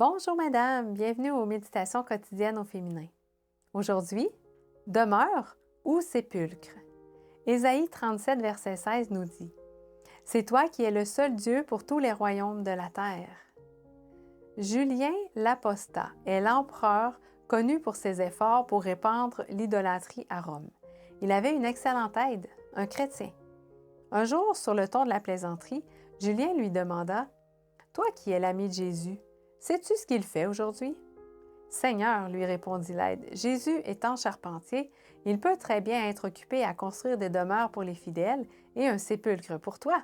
Bonjour madame, bienvenue aux méditations quotidiennes au féminin. Aujourd'hui, demeure ou sépulcre. Ésaïe 37, verset 16 nous dit « C'est toi qui es le seul Dieu pour tous les royaumes de la terre. » Julien l'Apostat est l'empereur connu pour ses efforts pour répandre l'idolâtrie à Rome. Il avait une excellente aide, un chrétien. Un jour, sur le ton de la plaisanterie, Julien lui demanda « Toi qui es l'ami de Jésus, sais-tu ce qu'il fait aujourd'hui? » « Seigneur, lui répondit l'aide, Jésus étant charpentier, il peut très bien être occupé à construire des demeures pour les fidèles et un sépulcre pour toi. »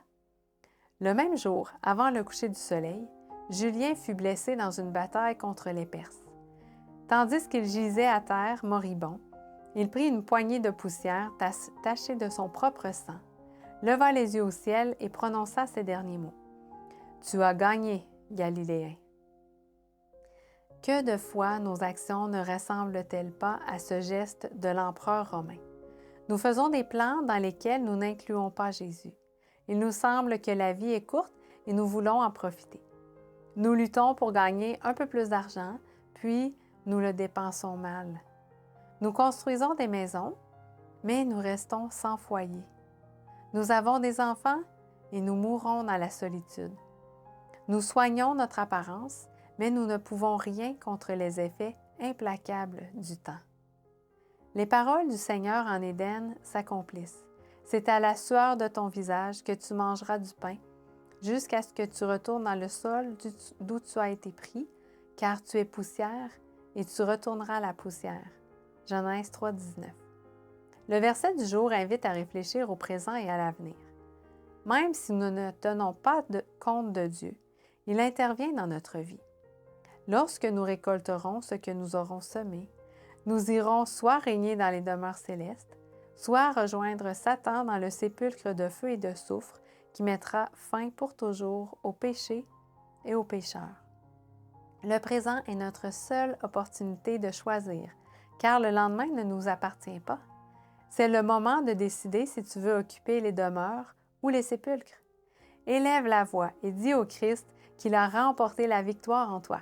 Le même jour, avant le coucher du soleil, Julien fut blessé dans une bataille contre les Perses. Tandis qu'il gisait à terre, moribond, il prit une poignée de poussière tachée de son propre sang, leva les yeux au ciel et prononça ces derniers mots. « Tu as gagné, Galiléen. » Que de fois nos actions ne ressemblent-elles pas à ce geste de l'empereur romain? Nous faisons des plans dans lesquels nous n'incluons pas Jésus. Il nous semble que la vie est courte et nous voulons en profiter. Nous luttons pour gagner un peu plus d'argent, puis nous le dépensons mal. Nous construisons des maisons, mais nous restons sans foyer. Nous avons des enfants et nous mourons dans la solitude. Nous soignons notre apparence, mais nous ne pouvons rien contre les effets implacables du temps. Les paroles du Seigneur en Éden s'accomplissent. C'est à la sueur de ton visage que tu mangeras du pain, jusqu'à ce que tu retournes dans le sol d'où tu as été pris, car tu es poussière et tu retourneras à la poussière. Genèse 3, 19. Le verset du jour invite à réfléchir au présent et à l'avenir. Même si nous ne tenons pas compte de Dieu, il intervient dans notre vie. Lorsque nous récolterons ce que nous aurons semé, nous irons soit régner dans les demeures célestes, soit rejoindre Satan dans le sépulcre de feu et de soufre qui mettra fin pour toujours au péché et aux pécheurs. Le présent est notre seule opportunité de choisir, car le lendemain ne nous appartient pas. C'est le moment de décider si tu veux occuper les demeures ou les sépulcres. Élève la voix et dis au Christ qu'il a remporté la victoire en toi.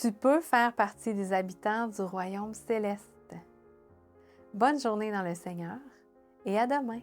Tu peux faire partie des habitants du royaume céleste. Bonne journée dans le Seigneur et à demain!